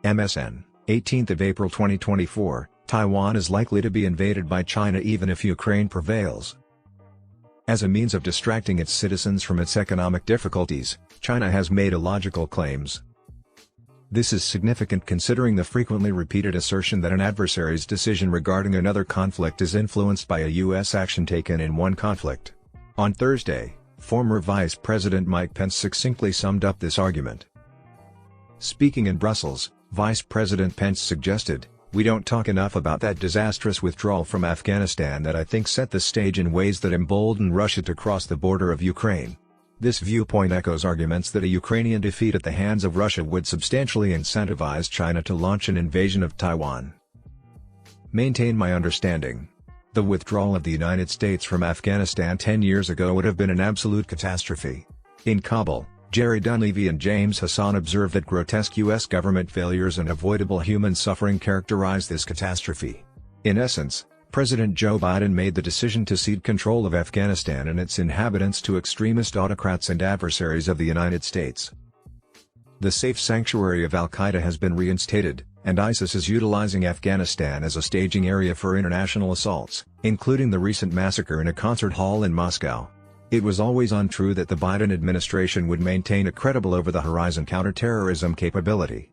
MSN, 18th of April 2024, Taiwan is likely to be invaded by China even if Ukraine prevails. As a means of distracting its citizens from its economic difficulties, China has made illogical claims. This is significant considering the frequently repeated assertion that an adversary's decision regarding another conflict is influenced by a U.S. action taken in one conflict. On Thursday, former Vice President Mike Pence succinctly summed up this argument. Speaking in Brussels, Vice President Pence suggested, "We don't talk enough about that disastrous withdrawal from Afghanistan that I think set the stage in ways that emboldened Russia to cross the border of Ukraine." This viewpoint echoes arguments that a Ukrainian defeat at the hands of Russia would substantially incentivize China to launch an invasion of Taiwan. Maintain my understanding. The withdrawal of the United States from Afghanistan 10 years ago would have been an absolute catastrophe. In Kabul, Jerry Dunleavy and James Hassan observed that grotesque U.S. government failures and avoidable human suffering characterize this catastrophe. In essence, President Joe Biden made the decision to cede control of Afghanistan and its inhabitants to extremist autocrats and adversaries of the United States. The safe sanctuary of al-Qaeda has been reinstated, and ISIS is utilizing Afghanistan as a staging area for international assaults, including the recent massacre in a concert hall in Moscow. It was always untrue that the Biden administration would maintain a credible over-the-horizon counterterrorism capability.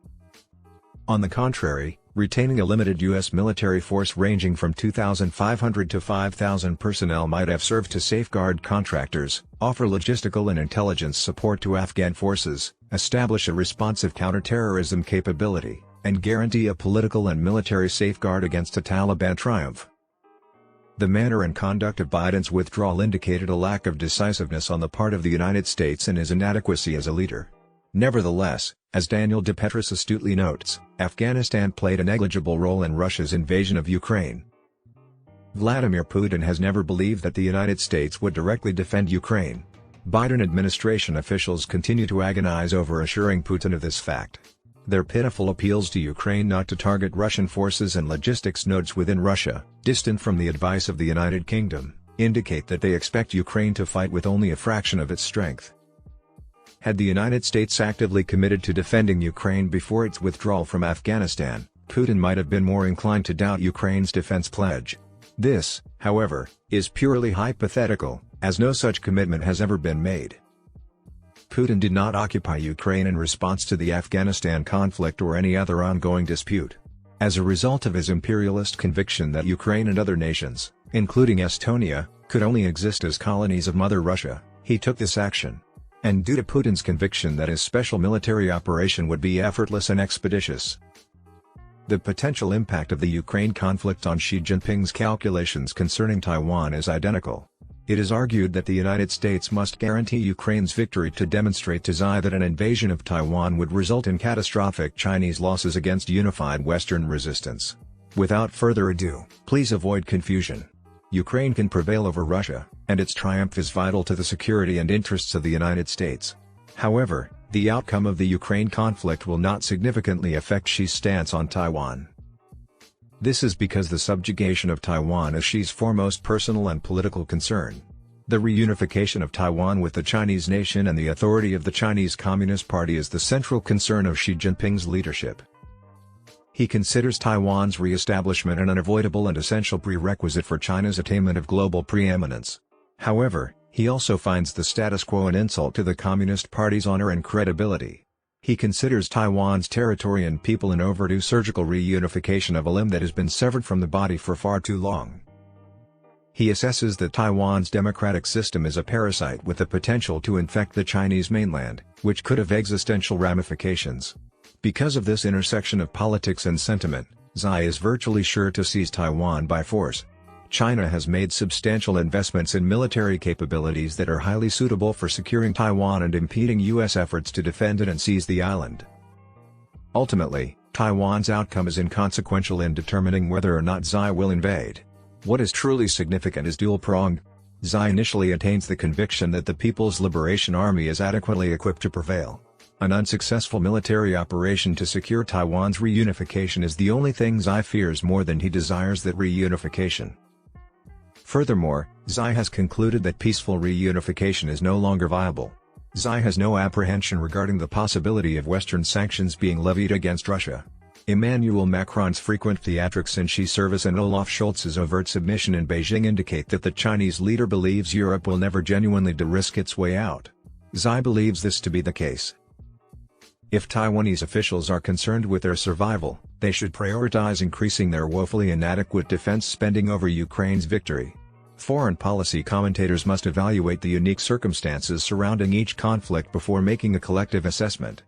On the contrary, retaining a limited U.S. military force ranging from 2,500 to 5,000 personnel might have served to safeguard contractors, offer logistical and intelligence support to Afghan forces, establish a responsive counterterrorism capability, and guarantee a political and military safeguard against a Taliban triumph. The manner and conduct of Biden's withdrawal indicated a lack of decisiveness on the part of the United States and his inadequacy as a leader. Nevertheless, as Daniel DePetris astutely notes, Afghanistan played a negligible role in Russia's invasion of Ukraine. Vladimir Putin has never believed that the United States would directly defend Ukraine. Biden administration officials continue to agonize over assuring Putin of this fact. Their pitiful appeals to Ukraine not to target Russian forces and logistics nodes within Russia, distant from the advice of the United Kingdom, indicate that they expect Ukraine to fight with only a fraction of its strength. Had the United States actively committed to defending Ukraine before its withdrawal from Afghanistan, Putin might have been more inclined to doubt Ukraine's defense pledge. This, however, is purely hypothetical, as no such commitment has ever been made. Putin did not occupy Ukraine in response to the Afghanistan conflict or any other ongoing dispute. As a result of his imperialist conviction that Ukraine and other nations, including Estonia, could only exist as colonies of Mother Russia, he took this action. And due to Putin's conviction that his special military operation would be effortless and expeditious. The potential impact of the Ukraine conflict on Xi Jinping's calculations concerning Taiwan is identical. It is argued that the United States must guarantee Ukraine's victory to demonstrate to Xi that an invasion of Taiwan would result in catastrophic Chinese losses against unified Western resistance. Without further ado, please avoid confusion. Ukraine can prevail over Russia, and its triumph is vital to the security and interests of the United States. However, the outcome of the Ukraine conflict will not significantly affect Xi's stance on Taiwan. This is because the subjugation of Taiwan is Xi's foremost personal and political concern. The reunification of Taiwan with the Chinese nation and the authority of the Chinese Communist Party is the central concern of Xi Jinping's leadership. He considers Taiwan's re-establishment an unavoidable and essential prerequisite for China's attainment of global preeminence. However, he also finds the status quo an insult to the Communist Party's honor and credibility. He considers Taiwan's territory and people an overdue surgical reunification of a limb that has been severed from the body for far too long. He assesses that Taiwan's democratic system is a parasite with the potential to infect the Chinese mainland, which could have existential ramifications. Because of this intersection of politics and sentiment, Xi is virtually sure to seize Taiwan by force. China has made substantial investments in military capabilities that are highly suitable for securing Taiwan and impeding U.S. efforts to defend it and seize the island. Ultimately, Taiwan's outcome is inconsequential in determining whether or not Xi will invade. What is truly significant is dual-pronged. Xi initially attains the conviction that the People's Liberation Army is adequately equipped to prevail. An unsuccessful military operation to secure Taiwan's reunification is the only thing Xi fears more than he desires that reunification. Furthermore, Xi has concluded that peaceful reunification is no longer viable. Xi has no apprehension regarding the possibility of Western sanctions being levied against Russia. Emmanuel Macron's frequent theatrics in Xi service and Olaf Scholz's overt submission in Beijing indicate that the Chinese leader believes Europe will never genuinely de-risk its way out. Xi believes this to be the case. If Taiwanese officials are concerned with their survival, they should prioritize increasing their woefully inadequate defense spending over Ukraine's victory. Foreign policy commentators must evaluate the unique circumstances surrounding each conflict before making a collective assessment.